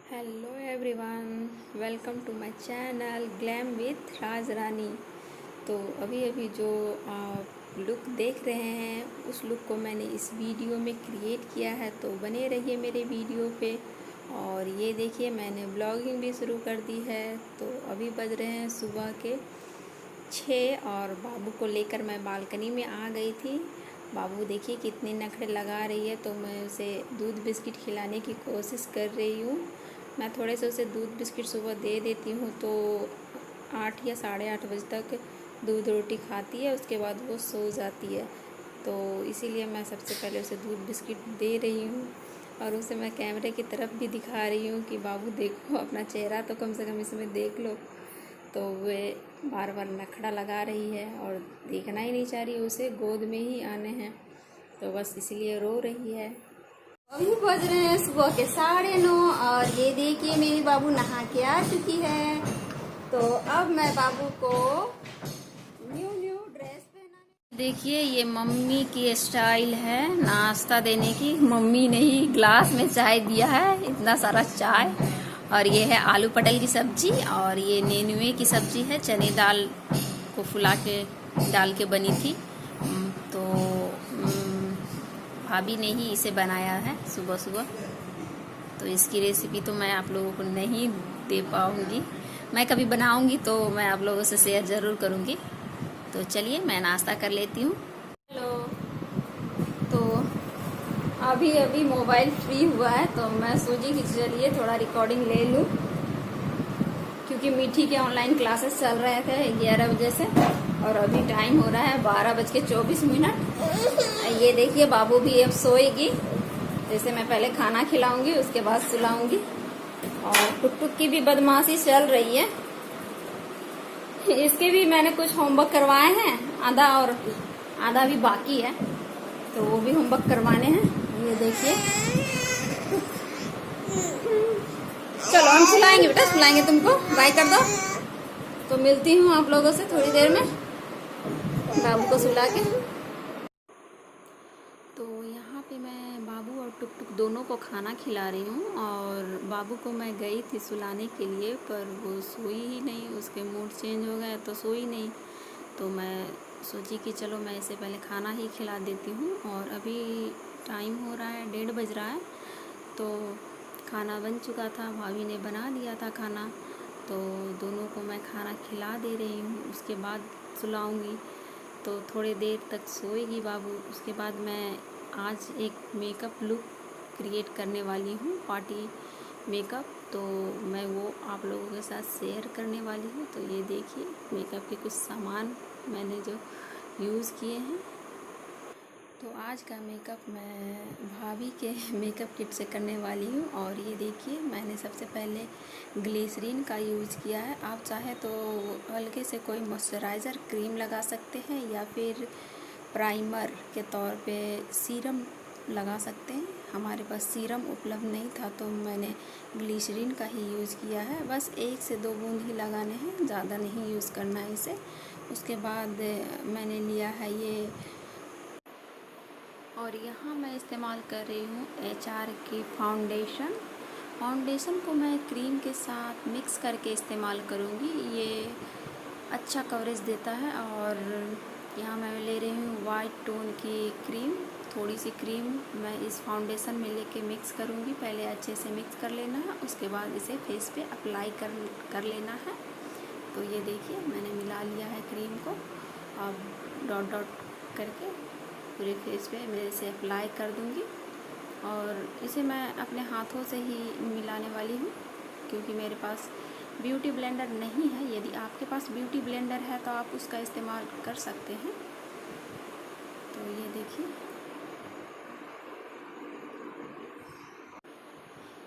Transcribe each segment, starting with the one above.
Hello everyone, welcome to my channel glam with Raj Rani. तो अभी अभी जो आप लुक देख रहे हैं उस लुक को मैंने इस वीडियो में क्रिएट किया है, तो बने रहिए मेरे वीडियो पे। और ये देखिए, मैंने ब्लॉगिंग भी शुरू कर दी है। तो अभी बज रहे हैं सुबह के 6 और बाबू को लेकर मैं बालकनी में आ गई थी। बाबू देखिए कितने नखरे लगा रही है, तो मैं उसे दूध बिस्किट खिलाने की कोशिश कर रही हूँ। मैं थोड़े से उसे दूध बिस्किट सुबह दे देती हूँ, तो 8 या 8:30 बजे तक दूध रोटी खाती है। उसके बाद वो सो जाती है, तो इसीलिए मैं सबसे पहले उसे दूध बिस्किट दे रही हूँ। और उसे मैं कैमरे की तरफ भी दिखा रही हूँ कि बाबू देखो, अपना चेहरा तो कम से कम इसमें देख लो। तो वे बार बार नखड़ा लगा रही है और देखना ही नहीं चाह रही, उसे गोद में ही आने हैं, तो बस इसलिए रो रही है। अभी बज रहे हैं सुबह के 9:30 और ये देखिए मेरी बाबू नहा के आ चुकी है। तो अब मैं बाबू को न्यू न्यू ड्रेस पहनाने। देखिए ये मम्मी की स्टाइल है नाश्ता देने की। मम्मी ने ही ग्लास में चाय दिया है, इतना सारा चाय। और ये है आलू पटल की सब्जी, और ये नेनुए की सब्जी है, चने दाल को फुला के डाल के बनी थी। तो भाभी ने ही इसे बनाया है सुबह सुबह। तो इसकी रेसिपी तो मैं आप लोगों को नहीं दे पाऊंगी। मैं कभी बनाऊंगी तो मैं आप लोगों से शेयर ज़रूर करूंगी। तो चलिए मैं नाश्ता कर लेती हूँ। हेलो। तो अभी अभी मोबाइल फ्री हुआ है, तो मैं सोची कि चलिए थोड़ा रिकॉर्डिंग ले लूँ, क्योंकि मीठी के ऑनलाइन क्लासेस चल रहे थे 11 बजे से, और अभी टाइम हो रहा है 12:24। ये देखिए बाबू भी अब सोएगी। जैसे मैं पहले खाना खिलाऊंगी, उसके बाद सुलाऊंगी। और टुक टुक की भी बदमाशी चल रही है। इसके भी मैंने कुछ होमवर्क करवाए हैं, आधा और आधा भी बाकी है, तो वो भी होमवर्क करवाने हैं। ये देखिए, चलो हम सुलाएंगे बेटा, सुलाएंगे तुमको। बाय कर दो। तो मिलती हूँ आप लोगों से थोड़ी देर में बाबू को सुला के। तो यहाँ पे मैं बाबू और टुक टुक दोनों को खाना खिला रही हूँ। और बाबू को मैं गई थी सुलाने के लिए, पर वो सोई ही नहीं। उसके मूड चेंज हो गए तो सोई नहीं। तो मैं सोची कि चलो मैं इसे पहले खाना ही खिला देती हूँ। और अभी टाइम हो रहा है 1:30 बज रहा है। तो खाना बन चुका था, भाभी ने बना दिया था खाना, तो दोनों को मैं खाना खिला दे रही हूँ। उसके बाद सुलाऊंगी, तो थोड़ी देर तक सोएगी बाबू। उसके बाद मैं आज एक मेकअप लुक क्रिएट करने वाली हूँ, पार्टी मेकअप। तो मैं वो आप लोगों के साथ शेयर करने वाली हूँ। तो ये देखिए मेकअप के कुछ सामान मैंने जो यूज़ किए हैं। तो आज का मेकअप मैं भाभी के मेकअप किट से करने वाली हूँ। और ये देखिए मैंने सबसे पहले ग्लिसरीन का यूज़ किया है। आप चाहे तो हल्के से कोई मॉइस्चराइज़र क्रीम लगा सकते हैं, या फिर प्राइमर के तौर पे सीरम लगा सकते हैं। हमारे पास सीरम उपलब्ध नहीं था, तो मैंने ग्लिसरीन का ही यूज़ किया है। बस 1 से 2 बूंद ही लगाने हैं, ज़्यादा नहीं यूज़ करना है इसे। उसके बाद मैंने लिया है ये, और यहाँ मैं इस्तेमाल कर रही हूँ HR की फाउंडेशन को मैं क्रीम के साथ मिक्स करके इस्तेमाल करूँगी। ये अच्छा कवरेज देता है। और यहाँ मैं ले रही हूँ वाइट टोन की क्रीम। थोड़ी सी क्रीम मैं इस फाउंडेशन में लेके मिक्स करूँगी। पहले अच्छे से मिक्स कर लेना है, उसके बाद इसे फेस पे अप्लाई कर लेना है। तो ये देखिए मैंने मिला लिया है क्रीम को। अब डॉट डॉट करके पूरे फेस पे मैं इसे अप्लाई कर दूँगी। और इसे मैं अपने हाथों से ही मिलाने वाली हूँ, क्योंकि मेरे पास ब्यूटी ब्लेंडर नहीं है। यदि आपके पास ब्यूटी ब्लेंडर है तो आप उसका इस्तेमाल कर सकते हैं। तो ये देखिए,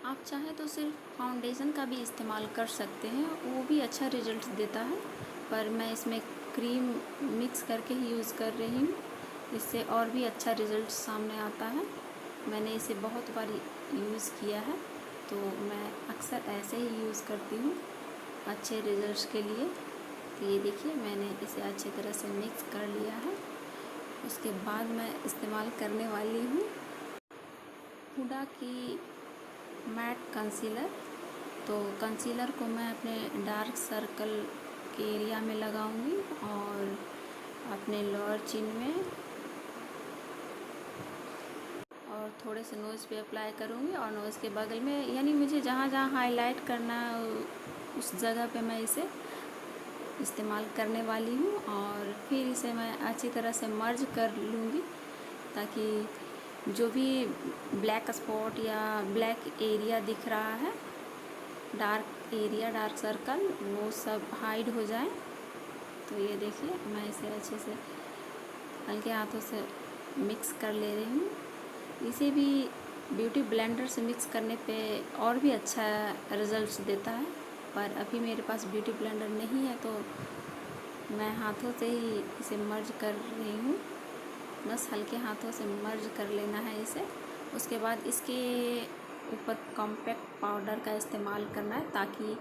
आप चाहे तो सिर्फ फाउंडेशन का भी इस्तेमाल कर सकते हैं, वो भी अच्छा रिजल्ट देता है। पर मैं इसमें क्रीम मिक्स करके ही यूज़ कर रही हूँ, इससे और भी अच्छा रिज़ल्ट सामने आता है। मैंने इसे बहुत बार यूज़ किया है, तो मैं अक्सर ऐसे ही यूज़ करती हूँ अच्छे रिज़ल्ट्स के लिए। तो ये देखिए मैंने इसे अच्छी तरह से मिक्स कर लिया है। उसके बाद मैं इस्तेमाल करने वाली हूँ हुडा की मैट कंसीलर। तो कंसीलर को मैं अपने डार्क सर्कल के एरिया में लगाऊंगी और अपने लोअर चिन में और थोड़े से नोज़ पे अप्लाई करूँगी और नोज़ के बगल में, यानी मुझे जहाँ जहाँ हाईलाइट करना है उस जगह पे मैं इसे इस्तेमाल करने वाली हूँ। और फिर इसे मैं अच्छी तरह से मर्ज कर लूँगी ताकि जो भी ब्लैक स्पॉट या ब्लैक एरिया दिख रहा है, डार्क एरिया, डार्क सर्कल, वो सब हाइड हो जाए। तो ये देखिए मैं इसे अच्छे से हल्के हाथों से मिक्स कर ले रही हूँ। इसे भी ब्यूटी ब्लेंडर से मिक्स करने पे और भी अच्छा रिजल्ट्स देता है, पर अभी मेरे पास ब्यूटी ब्लेंडर नहीं है तो मैं हाथों से ही इसे मर्ज कर रही हूँ। बस हल्के हाथों से मर्ज कर लेना है इसे। उसके बाद इसके ऊपर कॉम्पैक्ट पाउडर का इस्तेमाल करना है ताकि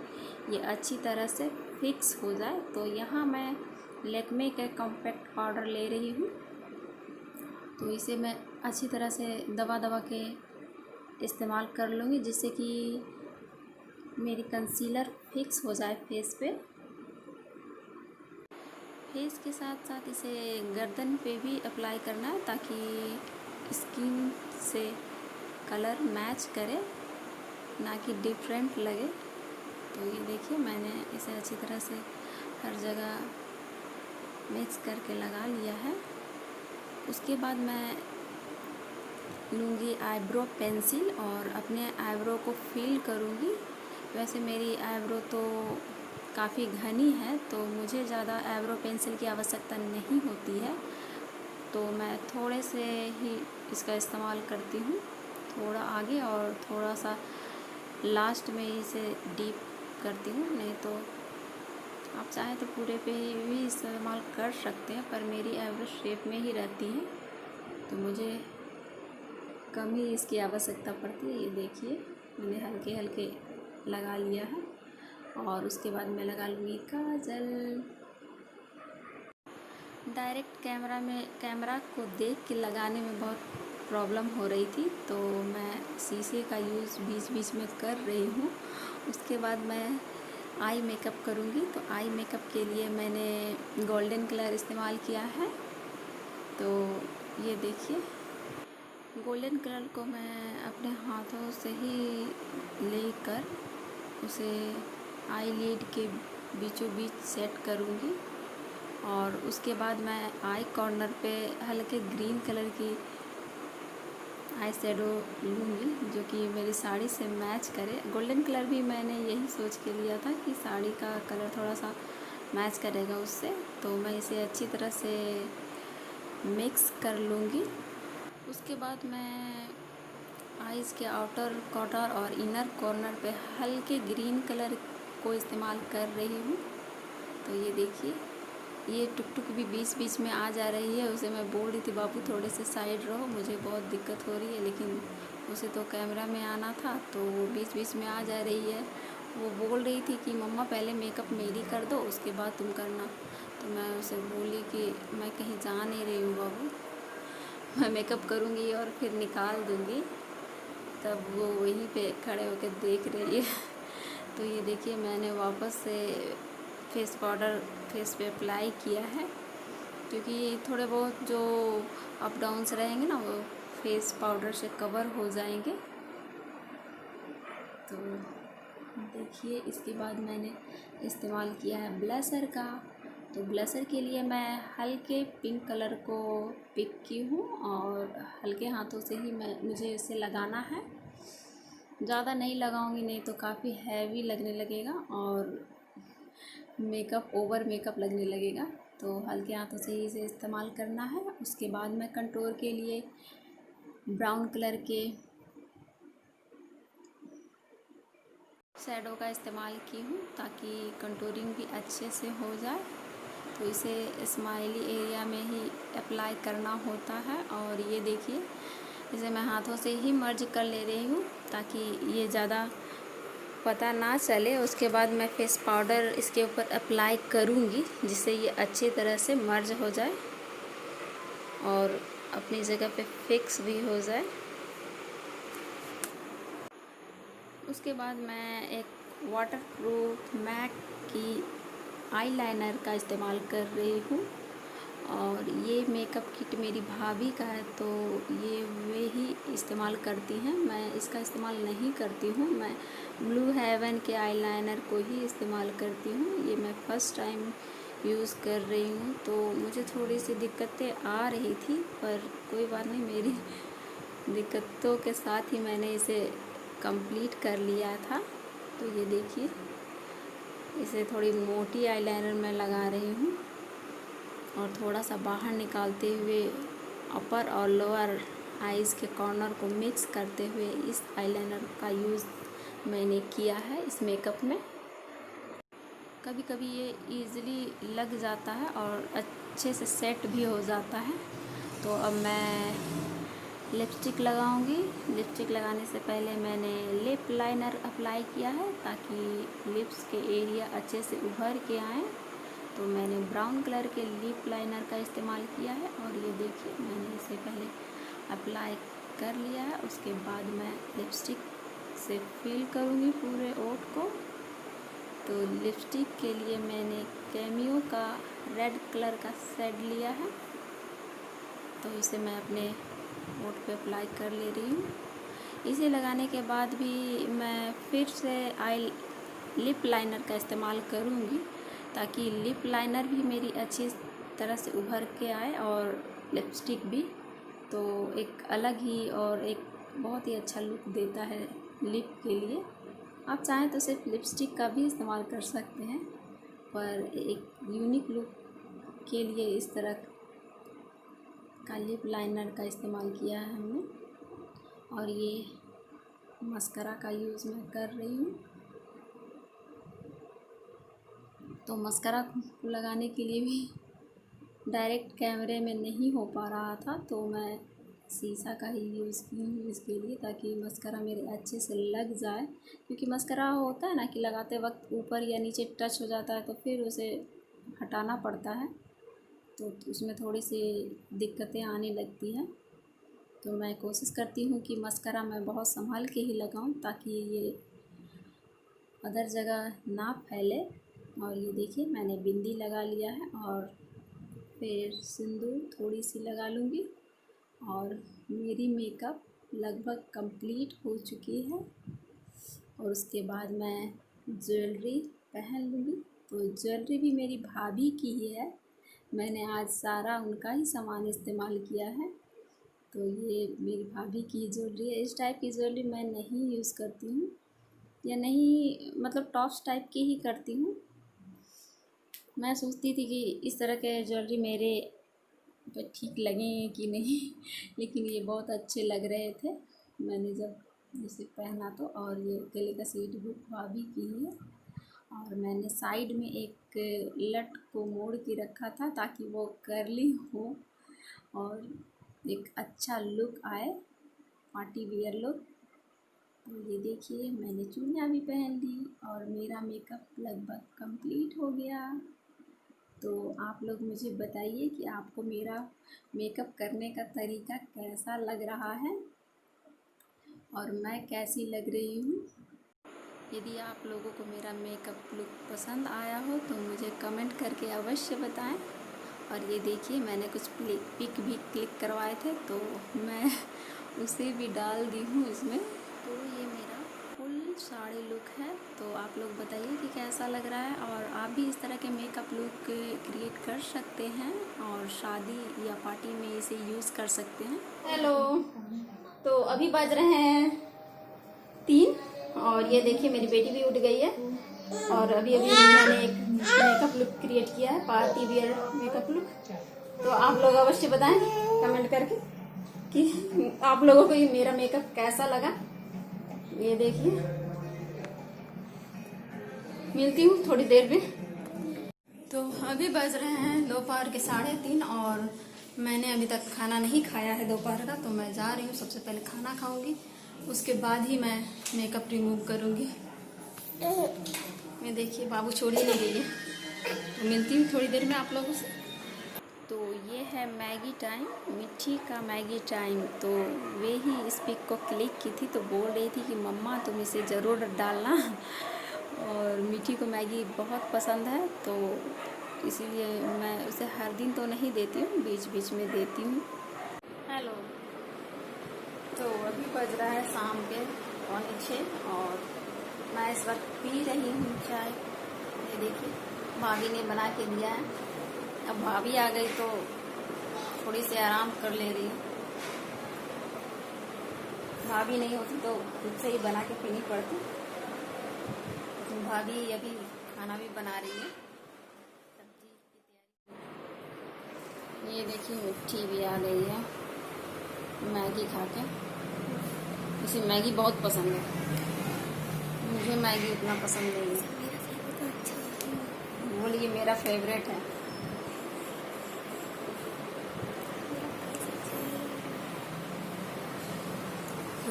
ये अच्छी तरह से फिक्स हो जाए। तो यहाँ मैं लैक्मे का कॉम्पैक्ट पाउडर ले रही हूँ, तो इसे मैं अच्छी तरह से दबा दबा के इस्तेमाल कर लूँगी जिससे कि मेरी कंसीलर फिक्स हो जाए फेस पे। फेस के साथ साथ इसे गर्दन पे भी अप्लाई करना है ताकि स्किन से कलर मैच करे, ना कि डिफरेंट लगे। तो ये देखिए मैंने इसे अच्छी तरह से हर जगह मिक्स करके लगा लिया है। उसके बाद मैं लूँगी आईब्रो पेंसिल और अपने आईब्रो को फिल करूँगी। वैसे मेरी आईब्रो तो काफ़ी घनी है तो मुझे ज़्यादा आईब्रो पेंसिल की आवश्यकता नहीं होती है, तो मैं थोड़े से ही इसका इस्तेमाल करती हूँ, थोड़ा आगे और थोड़ा सा लास्ट में इसे डीप करती हूँ। नहीं तो आप चाहें तो पूरे पे भी इस्तेमाल कर सकते हैं, पर मेरी आईब्रो शेप में ही रहती है तो मुझे कम ही इसकी आवश्यकता पड़ती है। ये देखिए मैंने हल्के हल्के लगा लिया है और उसके बाद मैं लगा लूँगी काजल। डायरेक्ट कैमरा को देख के लगाने में बहुत प्रॉब्लम हो रही थी तो मैं शीशे का यूज़ बीच बीच में कर रही हूँ। उसके बाद मैं आई मेकअप करूँगी, तो आई मेकअप के लिए मैंने गोल्डन कलर इस्तेमाल किया है। तो ये देखिए गोल्डन कलर को मैं अपने हाथों से ही लेकर उसे आई लिड के बीचों बीच सेट करूँगी और उसके बाद मैं आई कॉर्नर पे हल्के ग्रीन कलर की आई शेडो लूँगी जो कि मेरी साड़ी से मैच करे। गोल्डन कलर भी मैंने यही सोच के लिया था कि साड़ी का कलर थोड़ा सा मैच करेगा उससे। तो मैं इसे अच्छी तरह से मिक्स कर लूँगी। उसके बाद मैं आइज़ के आउटर कॉर्नर और इनर कॉर्नर पे हल्के ग्रीन कलर को इस्तेमाल कर रही हूँ। तो ये देखिए ये टुक टुक भी बीच बीच में आ जा रही है, उसे मैं बोल रही थी बाबू थोड़े से साइड रहो, मुझे बहुत दिक्कत हो रही है, लेकिन उसे तो कैमरा में आना था तो वो बीच बीच में आ जा रही है। वो बोल रही थी कि मम्मा पहले मेकअप मेरी कर दो उसके बाद तुम करना। तो मैं उसे बोली कि मैं कहीं जा नहीं रही हूँ बाबू, मैं मेकअप करूँगी और फिर निकाल दूँगी। तब वो वहीं पे खड़े होकर देख रही है। तो ये देखिए मैंने वापस से फेस पाउडर फेस पे अप्लाई किया है क्योंकि थोड़े बहुत जो अप डाउन्स रहेंगे ना वो फेस पाउडर से कवर हो जाएंगे। तो देखिए इसके बाद मैंने इस्तेमाल किया है ब्लशर का। तो ब्लशर के लिए मैं हल्के पिंक कलर को पिक की हूँ और हल्के हाथों से ही मुझे इसे लगाना है। ज़्यादा नहीं लगाऊंगी नहीं तो काफ़ी हैवी लगने लगेगा और ओवर मेकअप लगने लगेगा। तो हल्के हाथों से ही इसे इस्तेमाल करना है। उसके बाद मैं कंटूर के लिए ब्राउन कलर के शैडो का इस्तेमाल की हूँ ताकि कंटूरिंग भी अच्छे से हो जाए। तो इसे स्माइली एरिया में ही अप्लाई करना होता है और ये देखिए इसे मैं हाथों से ही मर्ज कर ले रही हूँ ताकि ये ज़्यादा पता ना चले। उसके बाद मैं फेस पाउडर इसके ऊपर अप्लाई करूँगी जिससे ये अच्छी तरह से मर्ज हो जाए और अपनी जगह पे फिक्स भी हो जाए। उसके बाद मैं एक वाटरप्रूफ मैक की आईलाइनर का इस्तेमाल कर रही हूँ। और ये मेकअप किट मेरी भाभी का है, तो ये वे ही इस्तेमाल करती हैं, मैं इसका इस्तेमाल नहीं करती हूँ। मैं ब्लू हेवन के आईलाइनर को ही इस्तेमाल करती हूँ। ये मैं फ़र्स्ट टाइम यूज़ कर रही हूँ, तो मुझे थोड़ी सी दिक्कतें आ रही थी, पर कोई बात नहीं, मेरी दिक्कतों के साथ ही मैंने इसे कंप्लीट कर लिया था। तो ये देखिए, इसे थोड़ी मोटी आईलाइनर में लगा रही हूँ और थोड़ा सा बाहर निकालते हुए अपर और लोअर आईज़ के कॉर्नर को मिक्स करते हुए इस आईलाइनर का यूज़ मैंने किया है इस मेकअप में। कभी कभी ये इजीली लग जाता है और अच्छे से सेट भी हो जाता है। तो अब मैं लिपस्टिक लगाऊंगी। लिपस्टिक लगाने से पहले मैंने लिप लाइनर अप्लाई किया है ताकि लिप्स के एरिया अच्छे से उभर के आएँ। तो मैंने ब्राउन कलर के लिप लाइनर का इस्तेमाल किया है और ये देखिए, मैंने इसे पहले अप्लाई कर लिया है। उसके बाद मैं लिपस्टिक से फिल करूँगी पूरे ओठ को। तो लिपस्टिक के लिए मैंने कैमियो का रेड कलर का शेड लिया है, तो इसे मैं अपने ओठ पे अप्लाई कर ले रही हूँ। इसे लगाने के बाद भी मैं फिर से लिप लाइनर का इस्तेमाल करूँगी ताकि लिप लाइनर भी मेरी अच्छी तरह से उभर के आए और लिपस्टिक भी। तो एक अलग ही और एक बहुत ही अच्छा लुक देता है लिप के लिए। आप चाहें तो सिर्फ लिपस्टिक का भी इस्तेमाल कर सकते हैं, पर एक यूनिक लुक के लिए इस तरह का लिप लाइनर का इस्तेमाल किया है हमने। और ये मस्करा का यूज़ मैं कर रही हूँ। तो मस्करा को लगाने के लिए भी डायरेक्ट कैमरे में नहीं हो पा रहा था, तो मैं शीशा का ही यूज़ की हूँ इसके लिए, ताकि मस्करा मेरे अच्छे से लग जाए। क्योंकि मस्करा होता है ना कि लगाते वक्त ऊपर या नीचे टच हो जाता है, तो फिर उसे हटाना पड़ता है, तो उसमें थोड़ी सी दिक्कतें आने लगती हैं। तो मैं कोशिश करती हूँ कि मस्करा मैं बहुत संभाल के ही लगाऊँ ताकि ये अदर जगह ना फैले। और ये देखिए, मैंने बिंदी लगा लिया है और फिर सिंदूर थोड़ी सी लगा लूँगी और मेरी मेकअप लगभग कंप्लीट हो चुकी है। और उसके बाद मैं ज्वेलरी पहन लूँगी। तो ज्वेलरी भी मेरी भाभी की ही है, मैंने आज सारा उनका ही सामान इस्तेमाल किया है। तो ये मेरी भाभी की ज्वेलरी है। इस टाइप की ज्वेलरी मैं नहीं यूज़ करती हूँ, या नहीं मतलब टॉप्स टाइप की ही करती हूँ। मैं सोचती थी कि इस तरह के ज्वेलरी मेरे पे ठीक लगें कि नहीं लेकिन ये बहुत अच्छे लग रहे थे मैंने जब इसे पहना तो। और ये गले का सेट भी भाभी की ही है। और मैंने साइड में एक लट को मोड़ के रखा था ताकि वो कर्ली हो और एक अच्छा लुक आए, पार्टी वियर लुक। तो ये देखिए, मैंने चूड़ियाँ भी पहन ली और मेरा मेकअप लगभग कंप्लीट हो गया। तो आप लोग मुझे बताइए कि आपको मेरा मेकअप करने का तरीका कैसा लग रहा है और मैं कैसी लग रही हूँ। यदि आप लोगों को मेरा मेकअप लुक पसंद आया हो तो मुझे कमेंट करके अवश्य बताएं। और ये देखिए, मैंने कुछ पिक भी क्लिक करवाए थे, तो मैं उसे भी डाल दी हूँ इसमें। तो ये मेरा फुल साड़ी लुक है। तो आप लोग बताइए कि कैसा लग रहा है, और आप भी इस तरह के मेकअप लुक क्रिएट कर सकते हैं और शादी या पार्टी में इसे यूज़ कर सकते हैं। हेलो, तो अभी बज रहे हैं 3 और ये देखिए, मेरी बेटी भी उठ गई है। और अभी मैंने एक मेकअप लुक क्रिएट किया है, पार्टी वियर मेकअप लुक। तो आप लोग अवश्य बताएं कमेंट करके कि आप लोगों को ये मेरा मेकअप कैसा लगा। ये देखिए, मिलती हूँ थोड़ी देर में। तो अभी बज रहे हैं दोपहर के 3:30 और मैंने अभी तक खाना नहीं खाया है दोपहर का। तो मैं जा रही हूँ, सबसे पहले खाना खाऊंगी, उसके बाद ही मैं मेकअप रिमूव करूँगी। मैं देखिए, बाबू छोड़ ही नहीं रही है। तो मिलती हूँ थोड़ी देर में आप लोगों से। तो ये है मैगी टाइम, मिट्टी का मैगी टाइम। तो वे ही इस पिक को क्लिक की थी, तो बोल रही थी कि मम्मा तुम इसे ज़रूर डालना। और मीठी को मैगी बहुत पसंद है, तो इसीलिए मैं उसे हर दिन तो नहीं देती हूँ, बीच बीच में देती हूँ। हेलो, तो अभी बज रहा है शाम के 5:45 और मैं इस वक्त पी रही हूँ चाय। ये देखिए, भाभी ने बना के दिया है। अब भाभी आ गई तो थोड़ी सी आराम कर ले रही हूँ। भाभी नहीं होती तो खुद से ही बना के पीनी पड़ती। तो भाभी अभी खाना भी बना रही है, सब्जी की तैयारी। ये देखिए, मिट्टी भी आ गई है मैगी खा के। इसे मैगी बहुत पसंद है, मुझे मैगी उतना पसंद नहीं है। बोलिए, मेरा फेवरेट है।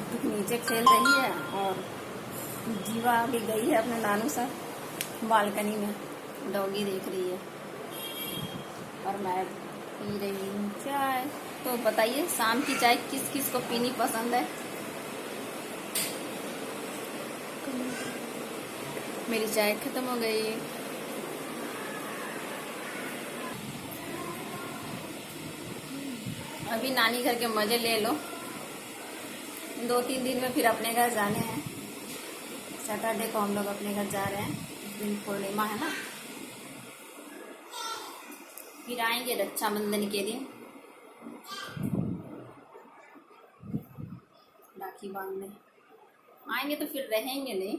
टुक नीचे खेल रही है और जीवा भी गई है अपने नानू साथ बालकनी में, डॉगी देख रही है और मैं पी रही हूँ चाय। तो बताइए, शाम की चाय किस किस को पीनी पसंद है? मेरी चाय खत्म हो गई। अभी नानी घर के मजे ले लो, 2-3 दिन में फिर अपने घर जाने हैं। सैटरडे को हम लोग अपने घर जा रहे हैं, इस दिन पूर्णिमा है ना। फिर आएंगे रक्षाबंधन के दिन राखी बांधने। आएंगे तो फिर रहेंगे नहीं,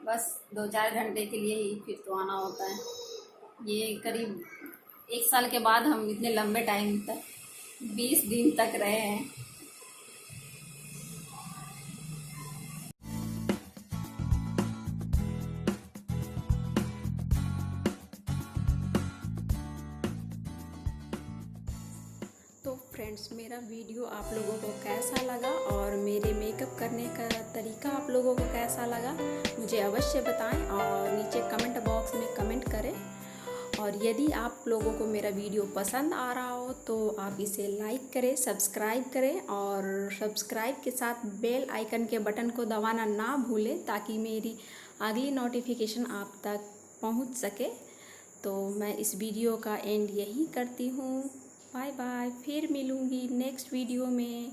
बस 2-4 घंटे के लिए ही फिर तो आना होता है। ये करीब 1 साल के बाद हम इतने लंबे टाइम तक 20 दिन तक रहे हैं। तो फ्रेंड्स, मेरा वीडियो आप लोगों को कैसा लगा और मेरे मेकअप करने का तरीका आप लोगों को कैसा लगा, मुझे अवश्य बताएं और नीचे कमेंट बॉक्स में कमेंट करें। और यदि आप लोगों को मेरा वीडियो पसंद आ रहा हो तो आप इसे लाइक करें, सब्सक्राइब करें और सब्सक्राइब के साथ बेल आइकन के बटन को दबाना ना भूलें, ताकि मेरी अगली नोटिफिकेशन आप तक पहुंच सके। तो मैं इस वीडियो का एंड यही करती हूँ। बाय बाय, फिर मिलूँगी नेक्स्ट वीडियो में।